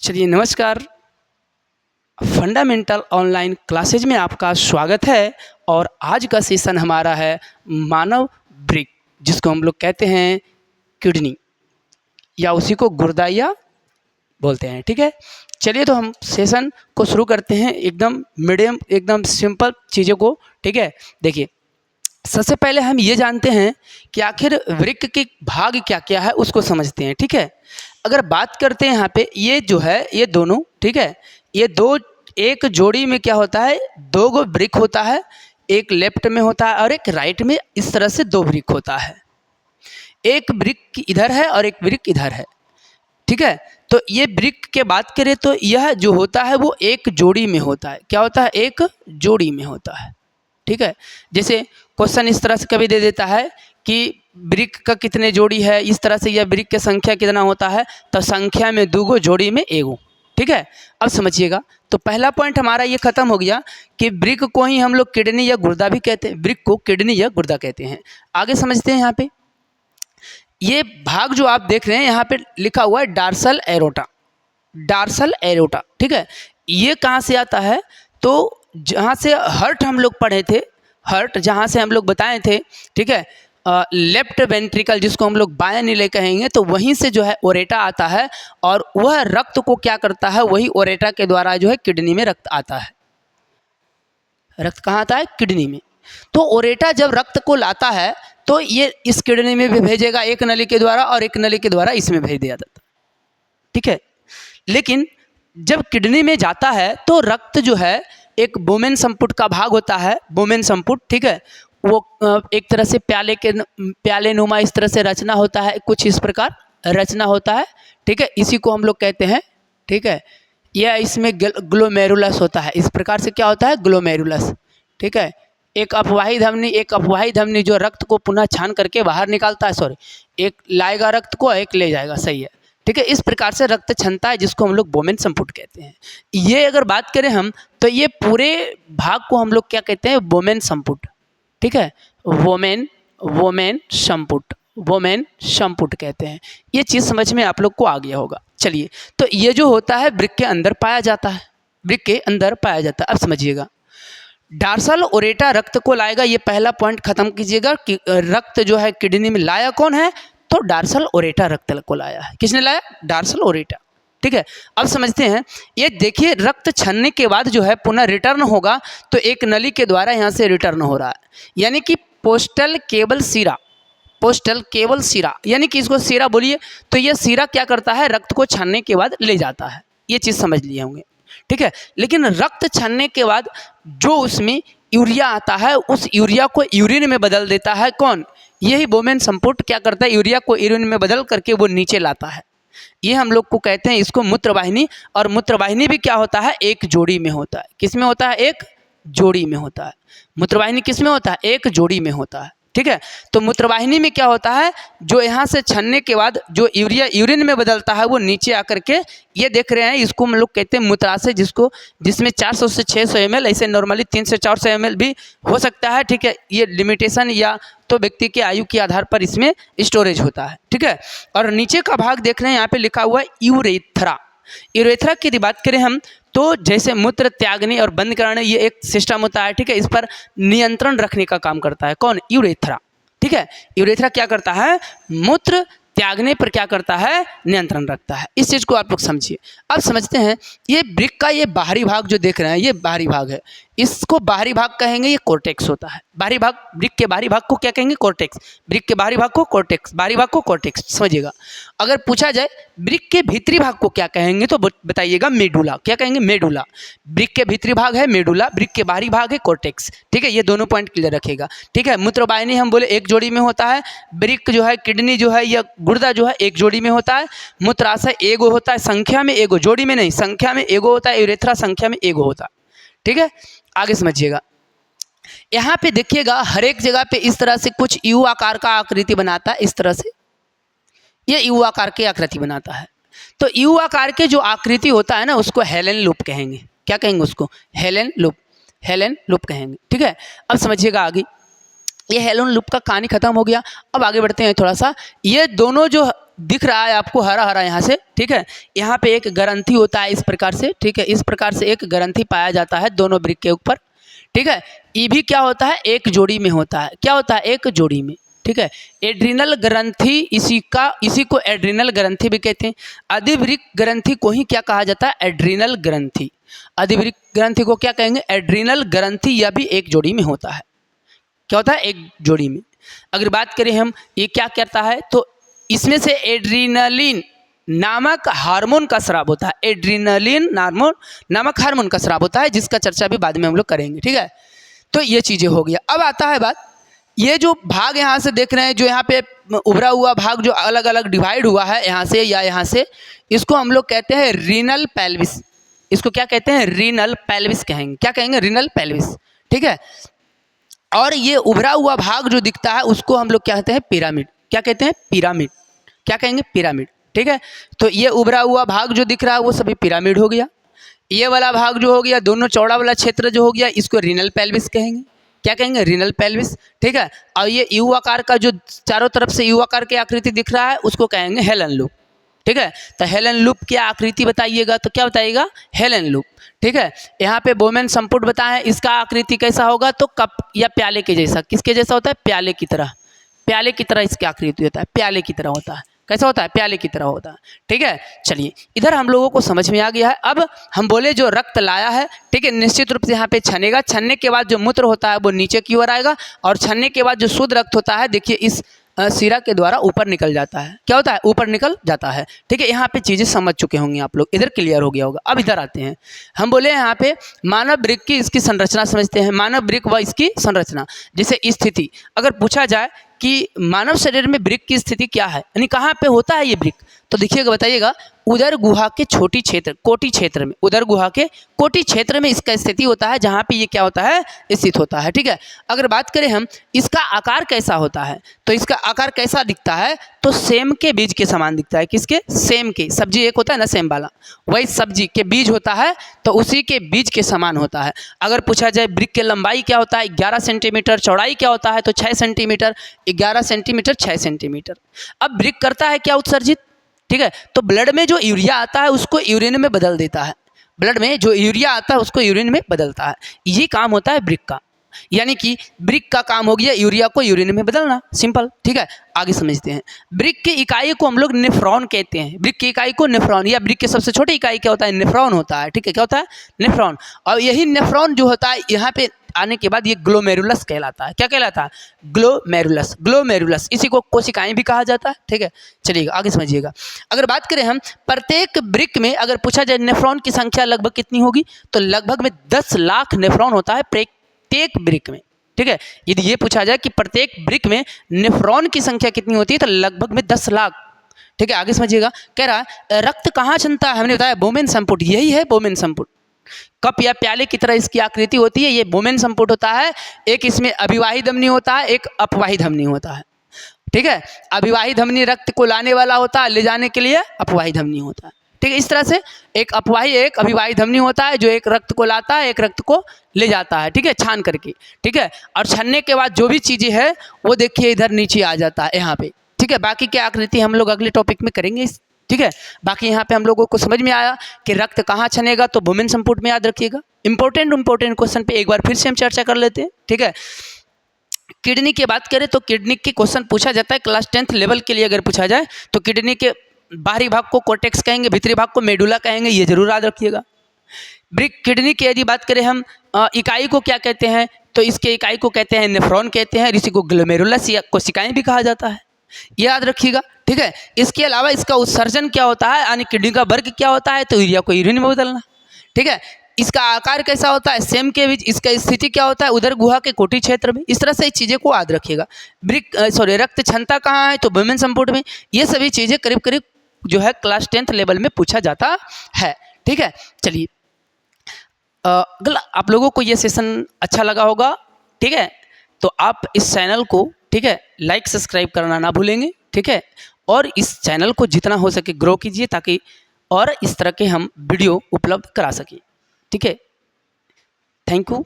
चलिए नमस्कार। Fundamental online classes में आपका स्वागत है। और आज का सेशन हमारा है मानव ब्रिक, जिसको हम लोग कहते हैं किडनी या उसी को गुर्दा बोलते हैं। ठीक है, चलिए तो हम सेशन को शुरू करते हैं एकदम मीडियम एकदम सिंपल चीज़ों को। ठीक है, देखिए सबसे पहले हम ये जानते हैं कि आखिर वृक्क के भाग क्या क्या है, उसको समझते हैं। ठीक है, अगर बात करते हैं यहाँ पे ये जो है ये दोनों, ठीक है, ये दो एक जोड़ी में क्या होता है, दो गो वृक्क होता है, एक लेफ्ट में होता है और एक राइट में। इस तरह से दो वृक्क होता है, एक वृक्क इधर है और एक वृक्क इधर है। ठीक है, तो ये वृक्क के बात करें तो यह जो होता है वो एक जोड़ी में होता है। क्या होता है, एक जोड़ी में होता है। ठीक है, जैसे क्वेश्चन इस तरह से कभी दे देता है कि वृक्क का कितने जोड़ी है, इस तरह से यह वृक्क की संख्या कितना होता है, तो संख्या में दूगो, जोड़ी में एगो। ठीक है, अब समझिएगा। तो पहला पॉइंट हमारा ये खत्म हो गया कि वृक्क को ही हम लोग किडनी या गुर्दा भी कहते हैं, वृक्क को किडनी या गुर्दा कहते हैं। आगे समझते हैं। यहाँ पे ये भाग जो आप देख रहे हैं यहाँ पे लिखा हुआ है डार्सल एरोटा, डार्सल एरोटा। ठीक है, ये कहाँ से आता है, तो जहाँ से हर्ट हम लोग पढ़े थे, हर्ट जहाँ से हम लोग बताए थे, ठीक है, लेफ्ट वेंट्रिकल जिसको हम लोग बायां नीले कहेंगे, तो वहीं से जो है ओरेटा आता है और वह रक्त को क्या करता है, वही ओरेटा के द्वारा जो है किडनी में रक्त आता है। रक्त कहाँ आता है, किडनी में। तो ओरेटा जब रक्त को लाता है तो ये इस किडनी में भी भेजेगा, एक नली के द्वारा, और एक नली के द्वारा इसमें भेज दिया जाता है। ठीक है, लेकिन जब किडनी में जाता है तो रक्त जो है एक बोमेन संपुट का भाग होता है, बोमेन संपुट। ठीक है, वो एक तरह से प्याले नुमा इस तरह से रचना होता है, कुछ इस प्रकार रचना होता है। ठीक है, इसी को हम लोग कहते हैं। ठीक है, यह इसमें ग्लोमेरुलस होता है, इस प्रकार से क्या होता है, ग्लोमेरुलस। ठीक है, एक अफवाही धमनी जो रक्त को पुनः छान करके बाहर निकालता है, सॉरी, एक लाएगा रक्त को, एक ले जाएगा, सही है। ठीक है, इस प्रकार से रक्त छनता है, जिसको हम लोग बोमेन संपुट कहते हैं। ये अगर बात करें हम तो ये पूरे भाग को हम लोग क्या कहते हैं, बोमेन संपुट। ठीक है, वोमेन संपुट, वोमेन संपुट कहते हैं। ये चीज़ समझ में आप लोग को आ गया होगा। चलिए, तो ये जो होता है वृक्क के अंदर पाया जाता है, वृक्क के अंदर पाया जाता है। अब समझिएगा, डार्सल ओरेटा रक्त को लाएगा, ये पहला पॉइंट खत्म कीजिएगा कि रक्त जो है किडनी में लाया कौन है, तो डार्सल ओरेटा रक्त को लाया है। किसने लाया, डार्सल ओरेटा। ठीक है, अब समझते हैं। ये देखिए रक्त छनने के बाद जो है पुनः रिटर्न होगा, तो एक नली के द्वारा यहाँ से रिटर्न हो रहा है, यानी कि पोस्टल केबल सीरा, पोस्टल केबल सीरा, यानी कि इसको सीरा बोलिए। तो ये सीरा क्या करता है, रक्त को छानने के बाद ले जाता है। ये चीज़ समझ लिए होंगे। ठीक है, लेकिन रक्त छानने के बाद जो उसमें यूरिया आता है, उस यूरिया को यूरिन में बदल देता है कौन, यही बोमेन संपुट क्या करता है, यूरिया को यूरिन में बदल करके वो नीचे लाता है। ये हम लोग को कहते हैं इसको मूत्रवाहिनी। और मूत्रवाहिनी भी क्या होता है, एक जोड़ी में होता है। किस में होता है, एक जोड़ी में होता है। मूत्रवाहिनी किस में होता है, एक जोड़ी में होता है। ठीक है, तो मूत्रवाहिनी में क्या होता है, जो यहाँ से छनने के बाद जो यूरिया यूरिन में बदलता है वो नीचे आकर के, ये देख रहे हैं, इसको हम लोग कहते हैं मूत्राशय, जिसमें 400 से 600 ml, ऐसे नॉर्मली 300 से 400 ml भी हो सकता है। ठीक है, ये लिमिटेशन या तो व्यक्ति के आयु के आधार पर इसमें स्टोरेज होता है। ठीक है, और नीचे का भाग देख रहे हैं, यहाँ पे लिखा हुआ है यूरेथ्रा। यूरेथ्रा की यदि बात करें हम तो जैसे मूत्र त्यागने और बंद कराने, ये एक सिस्टम होता है। ठीक है, इस पर नियंत्रण रखने का काम करता है कौन, यूरेथ्रा। ठीक है, यूरेथ्रा क्या करता है, मूत्र त्यागने पर क्या करता है, नियंत्रण रखता है। इस चीज़ को आप लोग समझिए। अब समझते हैं, ये वृक्क का ये बाहरी भाग जो देख रहे हैं, ये बाहरी भाग है, इसको बाहरी भाग कहेंगे, ये कोर्टेक्स होता है। बाहरी भाग, वृक्क के बाहरी भाग को क्या कहेंगे, कोर्टेक्स। वृक्क के बाहरी भाग को कोर्टेक्स, बाहरी भाग को कोर्टेक्स, समझिएगा। अगर पूछा जाए वृक्क के भीतरी भाग को क्या कहेंगे, तो बताइएगा मेडुला। क्या कहेंगे, मेडुला। वृक्क के भीतरी भाग है मेडुला, वृक्क के बाहरी भाग है कोर्टेक्स। ठीक है, ये दोनों पॉइंट क्लियर रखेगा। ठीक है, मूत्रवाहिनी हम बोले एक जोड़ी में होता है, वृक्क जो है, किडनी जो है या गुर्दा जो है एक जोड़ी में होता है, मूत्राशय एगो होता है, संख्या में एगो, जोड़ी में नहीं, संख्या में एगो होता है, यूरेथ्रा संख्या में एगो होता है। ठीक है, आगे समझिएगा। यहाँ पे देखिएगा हर एक जगह पे इस तरह से कुछ यू आकार का आकृति बनाता है, इस तरह से ये यू आकार की आकृति बनाता है। तो यू आकार के जो आकृति होता है ना, उसको हेलेन लूप कहेंगे। क्या कहेंगे उसको, हेलेन लूप, हेलेन लूप कहेंगे। ठीक है, अब समझिएगा आगे, ये हेलेन लूप का कहानी खत्म हो गया। अब आगे बढ़ते हैं थोड़ा सा। ये दोनों जो दिख रहा है आपको हरा हरा यहाँ से, ठीक है। यहाँ पे एक ग्रंथि होता है इस प्रकार से, ठीक है। इस प्रकार से एक ग्रंथि पाया जाता है दोनों वृक्क के ऊपर, ठीक है। ये भी क्या होता है, एक जोड़ी में होता है। क्या होता है, एक जोड़ी में, ठीक है। एड्रिनल ग्रंथि, इसी को एड्रिनल ग्रंथि भी कहते हैं। अधिवृक्क ग्रंथि को ही क्या कहा जाता है, एड्रिनल ग्रंथि। अधिवृक्क ग्रंथि को क्या कहेंगे, एड्रिनल ग्रंथि। यह भी एक जोड़ी में होता है। क्या होता है, एक जोड़ी में। अगर बात करें हम, ये क्या करता है, तो इसमें से एड्रिनलिन नामक हार्मोन का स्राव होता है। एड्रिनलिन नामक हार्मोन का स्राव होता है, जिसका चर्चा भी बाद में हम लोग करेंगे, ठीक है। तो ये चीज़ें हो गया। अब आता है बात, ये जो भाग यहाँ से देख रहे हैं, जो यहाँ पे उभरा हुआ भाग जो अलग अलग डिवाइड हुआ है यहाँ से या यहाँ से, इसको हम लोग कहते हैं रीनल पेल्विस। इसको क्या कहते हैं, रीनल पेल्विस कहेंगे। क्या कहेंगे, रीनल पेल्विस, ठीक है। और ये उभरा हुआ भाग जो दिखता है उसको हम लोग क्या कहते हैं, पिरामिड। क्या कहते हैं, पिरामिड। क्या कहेंगे, पिरामिड, ठीक है। तो ये उभरा हुआ भाग जो दिख रहा है वो सभी पिरामिड हो गया। ये वाला भाग जो हो गया, दोनों चौड़ा वाला क्षेत्र जो हो गया, इसको रीनल पेल्विस कहेंगे। क्या कहेंगे, रीनल पेल्विस, ठीक है। और ये यू आकार का जो चारों तरफ से यू आकार की आकृति दिख रहा है उसको कहेंगे हेलन लूप, ठीक है। तो हेलन लूप की आकृति बताइएगा, तो क्या बताइएगा, हेलन लूप, ठीक है। यहाँ पे बोमेन संपुट बताएं, इसका आकृति कैसा होगा, तो कप या प्याले के जैसा। किसके जैसा होता है, प्याले की तरह। प्याले की तरह इसकी आकृति होता है, प्याले की तरह होता है। कैसा होता है, प्याले की तरह होता है, ठीक है। चलिए, इधर हम लोगों को समझ में आ गया है। अब हम बोले जो रक्त लाया है, ठीक है, निश्चित रूप से यहाँ पे छनेगा। छनने के बाद जो मूत्र होता है वो नीचे की ओर आएगा, और छनने के बाद जो शुद्ध रक्त होता है, देखिए इस सिरा के द्वारा ऊपर निकल जाता है। क्या होता है, ऊपर निकल जाता है, ठीक है। यहाँ पे चीज़ें समझ चुके होंगे आप लोग, इधर क्लियर हो गया होगा। अब इधर आते हैं, हम बोले यहाँ पे मानव वृक्क की इसकी संरचना समझते हैं। मानव वृक्क व इसकी संरचना, जैसे स्थिति अगर पूछा जाए कि मानव शरीर में वृक्क की स्थिति क्या है, यानी कहाँ पे होता है ये वृक्क, तो देखिएगा, बताइएगा, उदर गुहा के छोटी क्षेत्र, कोटि क्षेत्र में, उदर गुहा के कोटि क्षेत्र में इसका स्थिति होता है, जहाँ पे ये क्या होता है, स्थित होता है, ठीक है। अगर बात करें हम, इसका आकार कैसा होता है, तो इसका आकार कैसा दिखता है, तो सेम के बीज के समान दिखता है। किसके, सेम के, सब्जी एक होता है ना सेम वाला, वही सब्जी के बीज होता है, तो उसी के बीज के समान होता है। अगर पूछा जाए वृक्क की लंबाई क्या होता है, 11 सेंटीमीटर, चौड़ाई क्या होता है, तो 6 सेंटीमीटर, 11 सेंटीमीटर 6 सेंटीमीटर। अब वृक्क करता है क्या, उत्सर्जित, ठीक है। तो ब्लड में जो यूरिया आता है उसको यूरिन में बदल देता है। ब्लड में जो यूरिया आता है उसको यूरिन में बदलता है। ये काम होता है वृक्क का, यानी कि वृक्क का काम हो गया यूरिया को यूरिन में बदलना, सिंपल, ठीक है। आगे समझते हैं। वृक्क की इकाई को हम लोग नेफ्रॉन कहते हैं। वृक्क की इकाई को नेफ्रॉन, या वृक्क की सबसे छोटी इकाई क्या होता है, नेफ्रॉन होता है, ठीक है। क्या होता है, नेफ्रॉन। और यही नेफ्रॉन जो होता है यहाँ पे आने के बाद ये ग्लोमेरुलस कहलाता है। क्या कहलाता है, ग्लोमेरुलस। ग्लोमेरुलस, इसी को कोशिकाएं भी कहा जाता है, ठीक है। चलिएगा आगे समझिएगा। अगर बात करें हम, प्रत्येक वृक्क में अगर पूछा जाए नेफ्रॉन की संख्या लगभग कितनी होगी, तो लगभग में 10 लाख नेफ्रॉन होता है प्रत्येक वृक्क में, ठीक है। यदि ये पूछा जाए कि प्रत्येक वृक्क में नेफ्रॉन की संख्या कितनी होती है, तो लगभग में 10 लाख, ठीक है। आगे समझिएगा, कह रहा है रक्त कहाँ छनता है, हमने बताया बोमेन संपुट, यही है बोमेन संपुट। कप या प्याले की तरह इसकी आकृति होती है, ये बोमेन संपुट होता है। एक इसमें अभिवाही धमनी होता है, एक अपवाही धमनी होता है, ठीक है। अभिवाही धमनी रक्त को लाने वाला होता है, ले जाने के लिए अपवाही धमनी होता है, ठीक है। इस तरह से एक अपवाही एक अभिवाही धमनी होता है, जो एक रक्त को लाता है, एक रक्त को ले जाता है, ठीक है, छान करके, ठीक है। और छानने के बाद जो भी चीज़ें हैं वो देखिए इधर नीचे आ जाता है यहाँ पे, ठीक है। बाकी की आकृति हम लोग अगले टॉपिक में करेंगे, ठीक है। बाकी यहाँ पे हम लोगों को समझ में आया कि रक्त कहाँ छनेगा, तो बोमेन संपुट में, याद रखिएगा। इंपॉर्टेंट क्वेश्चन पे एक बार फिर से हम चर्चा कर लेते हैं, ठीक है। किडनी की बात करें तो किडनी के क्वेश्चन पूछा जाता है क्लास 10th लेवल के लिए। अगर पूछा जाए तो किडनी के बाहरी भाग को कोर्टेक्स कहेंगे, भीतरी भाग को मेडुला कहेंगे, ये जरूर याद रखिएगा। किडनी की यदि बात करें हम, इकाई को क्या कहते हैं, तो इसके इकाई को कहते हैं नेफ्रॉन कहते हैं, इसी को ग्लोमेरुलस या कोशिकाएं भी कहा जाता है, ये याद रखिएगा, ठीक है। इसके अलावा इसका उत्सर्जन क्या होता है, यानी किडनी का वर्ग क्या होता है, तो यूरिया को यूरिन में बदलना, ठीक है। इसका आकार कैसा होता है, सेम के बीच। इसका स्थिति क्या होता है, उदर गुहा के कोटि क्षेत्र में। इस तरह से चीज़ें को याद रखिएगा। रक्त क्षमता कहाँ है, तो बोमेन संपुट में। ये सभी चीज़ें करीब करीब जो है क्लास 10th लेवल में पूछा जाता है, ठीक है। चलिए, आप लोगों को ये सेशन अच्छा लगा होगा, ठीक है। तो आप इस चैनल को, ठीक है, लाइक सब्सक्राइब करना ना भूलेंगे, ठीक है। और इस चैनल को जितना हो सके ग्रो कीजिए, ताकि और इस तरह के हम वीडियो उपलब्ध करा सकें, ठीक है। Thank you.